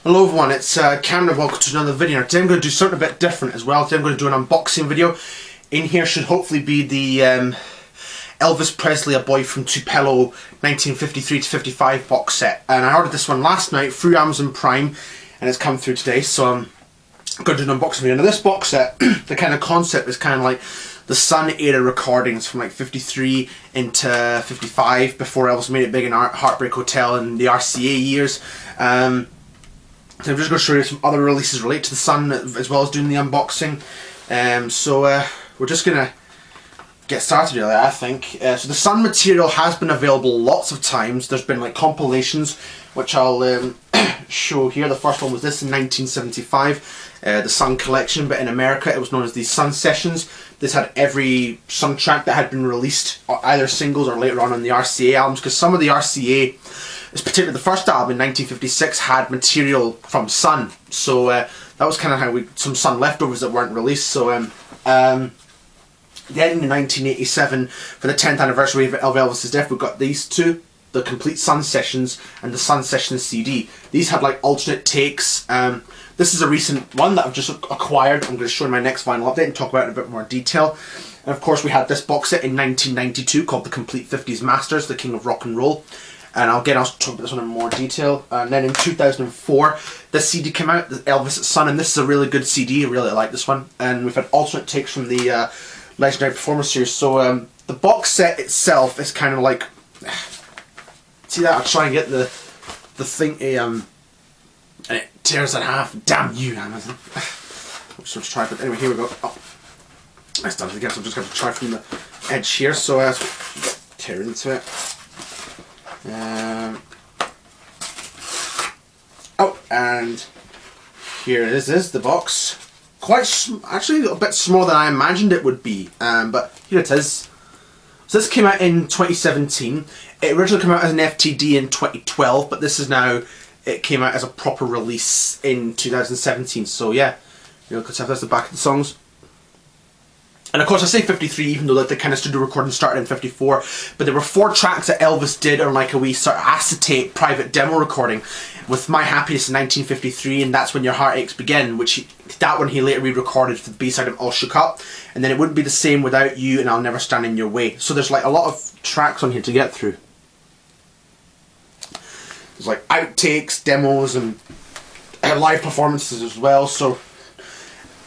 Hello everyone, it's Cameron. Welcome to another video. Today I'm going to do something a bit different as well. Today I'm going to do an unboxing video. In here should hopefully be the Elvis Presley, A Boy from Tupelo 1953 to 55 box set. And I ordered this one last night through Amazon Prime and it's come through today, so I'm going to do an unboxing video. Now this box set, the kind of concept is kind of like the Sun era recordings from like 53 into 55 before Elvis made it big in Heartbreak Hotel and the RCA years. So I'm just going to show you some other releases related to the Sun as well as doing the unboxing. We're just going to get started really, I think. So the Sun material has been available lots of times. There's been like compilations which I'll show here. The first one was this in 1975, the Sun collection, but in America it was known as the Sun Sessions. This had every Sun track that had been released, either singles or later on the RCA albums, because some of the RCA, particularly the first album in 1956, had material from Sun, so that was kind of how some Sun leftovers that weren't released. So then in 1987, for the 10th anniversary of Elvis's death, we got these two, the complete Sun Sessions and the Sun Sessions CD. These had like alternate takes. This is a recent one that I've just acquired. I'm going to show in my next vinyl update and talk about it in a bit more detail. And of course we had this box set in 1992 called The Complete 50s Masters, The King of Rock and Roll. And I'll talk about this one in more detail. And then in 2004, this CD came out, the Elvis Sun, and this is a really good CD. I really like this one. And we've had alternate takes from the Legendary Performer series. So the box set itself is kind of like, see that? I'll try and get the thing, and it tears in half. Damn you, Amazon. Let's try, but anyway, here we go. Oh, I started again, so I'm just going to try from the edge here. So tear into it. Oh, and here it is the box. Actually a bit smaller than I imagined it would be, but here it is. So this came out in 2017. It originally came out as an FTD in 2012, but this is now, it came out as a proper release in 2017. So yeah, you know, because that's the back of the songs. And of course I say 53 even though the kind of studio recording started in 54, but there were 4 tracks that Elvis did on like a wee sort of acetate private demo recording with My Happiness in 1953 and That's When Your Heartaches Begin, which that one he later re-recorded for the B-side of All Shook Up, and then It Wouldn't Be the Same Without You and I'll Never Stand in Your Way. So there's like a lot of tracks on here to get through. There's like outtakes, demos and live performances as well. So,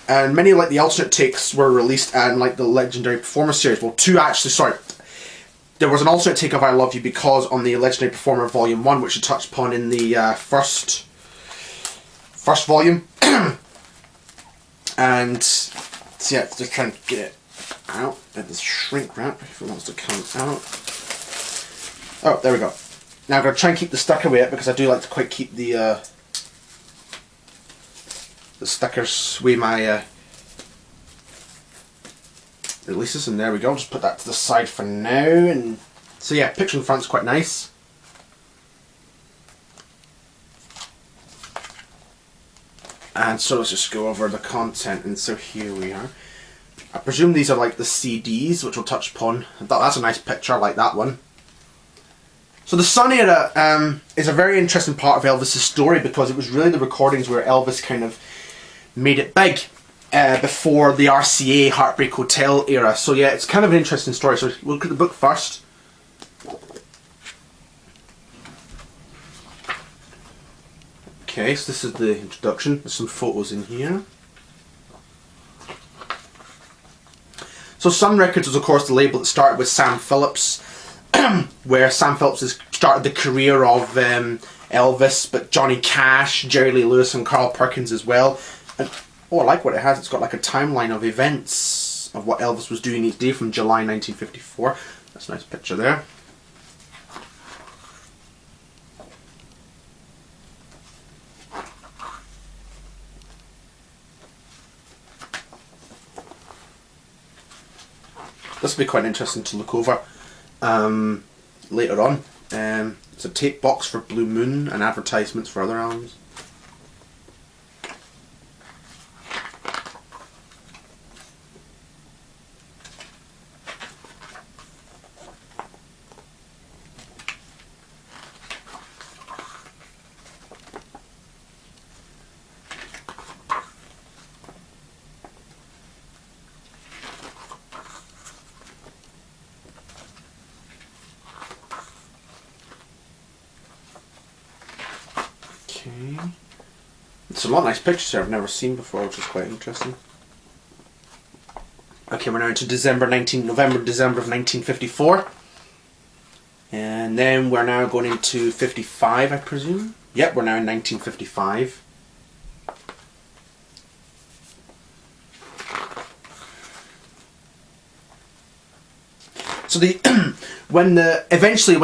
and many like the alternate takes were released and like the Legendary Performer series. Well, 2 actually, sorry. There was an alternate take of I Love You Because on the Legendary Performer Volume 1, which I touched upon in the first volume. And so yeah, just trying to get it out. And this shrink wrap if it wants to come out. Oh, there we go. Now I'm going to try and keep the sticker with it because I do like to quite keep the stickers with my releases, and there we go. Just put that to the side for now. And so yeah, picture in front's quite nice. And so let's just go over the content. And so here we are. I presume these are like the CDs, which we'll touch upon. I thought that's a nice picture, I like that one. So the Sun era is a very interesting part of Elvis's story because it was really the recordings where Elvis kind of made it big before the RCA Heartbreak Hotel era. So yeah, it's kind of an interesting story. So we'll look at the book first. Okay, so this is the introduction. There's some photos in here. So Sun Records was of course the label that started with Sam Phillips, where Sam Phillips has started the career of Elvis, but Johnny Cash, Jerry Lee Lewis and Carl Perkins as well. And oh, I like what it has. It's got like a timeline of events of what Elvis was doing each day from July 1954. That's a nice picture there. This will be quite interesting to look over later on. It's a tape box for Blue Moon and advertisements for other albums. Okay. It's a lot of nice pictures here I've never seen before, which is quite interesting. Okay, we're now into November, December of 1954. And then we're now going into 55, I presume. Yep, we're now in 1955. So when RCA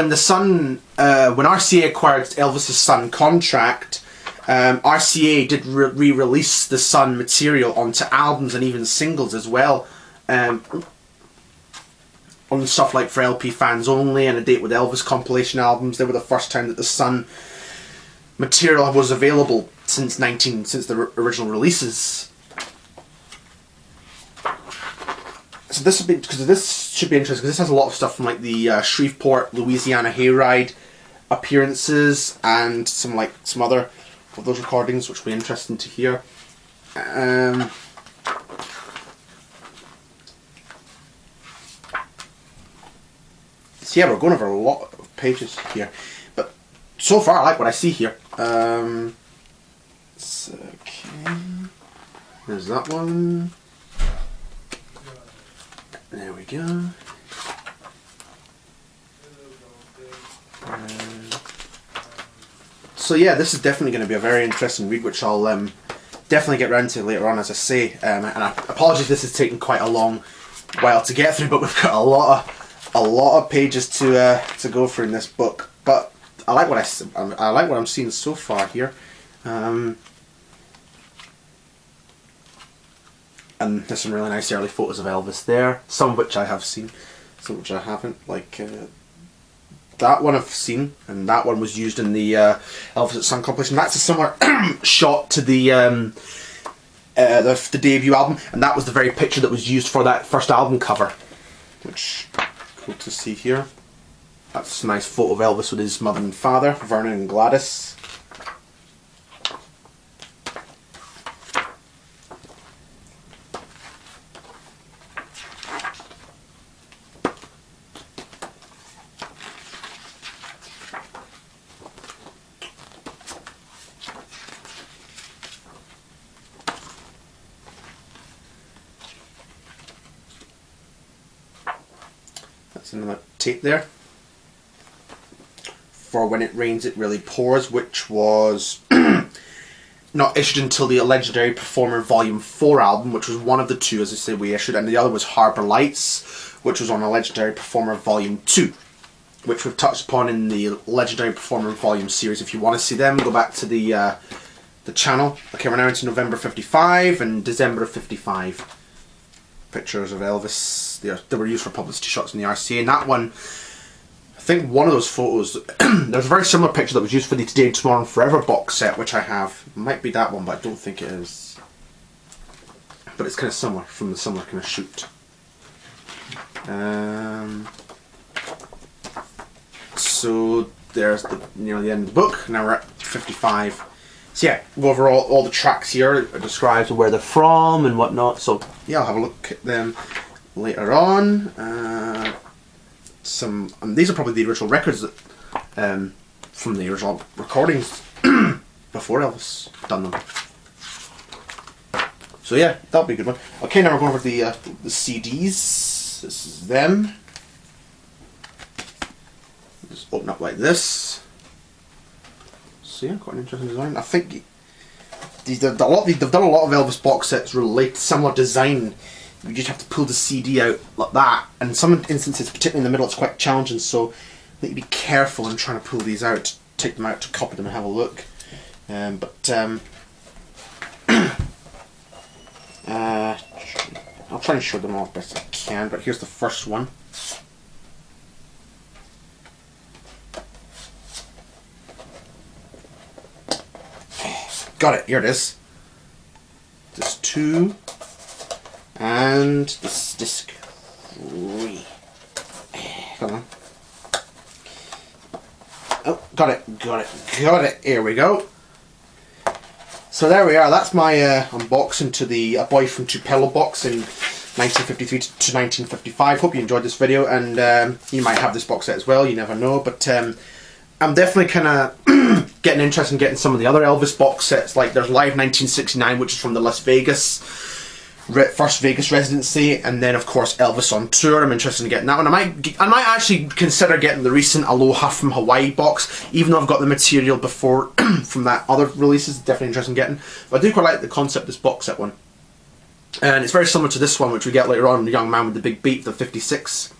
acquired Elvis's Sun contract, RCA did re-release the Sun material onto albums and even singles as well. On stuff like For LP Fans Only and A Date with Elvis compilation albums. They were the first time that the Sun material was available since the original releases. So this should be interesting, because this has a lot of stuff from like the Shreveport, Louisiana Hayride appearances and some other of those recordings, which will be interesting to hear. So yeah, we're going over a lot of pages here, but so far I like what I see here. Okay, there's that one. There we go. So yeah, this is definitely going to be a very interesting read, which I'll definitely get round to later on, as I say. And I apologise, this is taking quite a long while to get through, but we've got a lot of pages to go through in this book. But I like what I'm seeing so far here. And there's some really nice early photos of Elvis there, some of which I have seen, some of which I haven't. Like that one I've seen, and that one was used in the Elvis at Sun compilation. That's a similar shot to the debut album, and that was the very picture that was used for that first album cover, which cool to see here. That's a nice photo of Elvis with his mother and father, Vernon and Gladys. That's another tape there. For When It Rains It Really Pours, which was not issued until the Legendary Performer Volume 4 album, which was one of the two, as I say, we issued, and the other was Harbour Lights, which was on a Legendary Performer Volume 2, which we've touched upon in the Legendary Performer Volume series. If you want to see them, go back to the channel. Okay, we're now into November 55 and December of 55. Pictures of Elvis. They were used for publicity shots in the RCA, and that one, I think one of those photos, there's a very similar picture that was used for the Today and Tomorrow and Forever box set, which I have. It might be that one, but I don't think it is. But it's kind of similar, from the similar kind of shoot. So there's near the end of the book. Now we're at 55. So yeah, we'll go over all the tracks here. It describes where they're from and whatnot. So yeah, I'll have a look at them later on. These are probably the original records that, from the original recordings before Elvis done them. So yeah, that'll be a good one. Okay, now we're going over the CDs. This is them. Just open up like this. So yeah, quite an interesting design. I think they've done a lot of Elvis box sets related similar design. You just have to pull the CD out like that, and in some instances, particularly in the middle, it's quite challenging. So I think you be careful in trying to pull these out, take them out to copy them and have a look. I'll try and show them all as best I can. But here's the first one. Got it, here it is. Disc 2 and this disc 3. Come on. Oh, got it. Here we go. So there we are. That's my unboxing to the A Boy from Tupelo box in 1953 to 1955. Hope you enjoyed this video, and you might have this box set as well. You never know, but I'm definitely kind of getting interested in getting some of the other Elvis box sets. Like there's Live 1969, which is from the Las Vegas, first Vegas residency, and then of course Elvis on Tour. I'm interested in getting that one. I might actually consider getting the recent Aloha from Hawaii box, even though I've got the material before from that other releases. Definitely interested in getting. But I do quite like the concept of this box set one. And it's very similar to this one, which we get later on, the Young Man with the Big Beat, the 56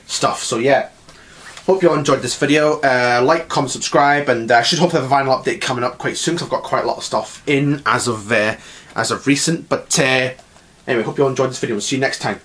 stuff. So yeah. Hope you all enjoyed this video. Like, comment, subscribe, and I should hopefully have a vinyl update coming up quite soon, because I've got quite a lot of stuff in as of recent. But anyway, hope you all enjoyed this video. We'll see you next time.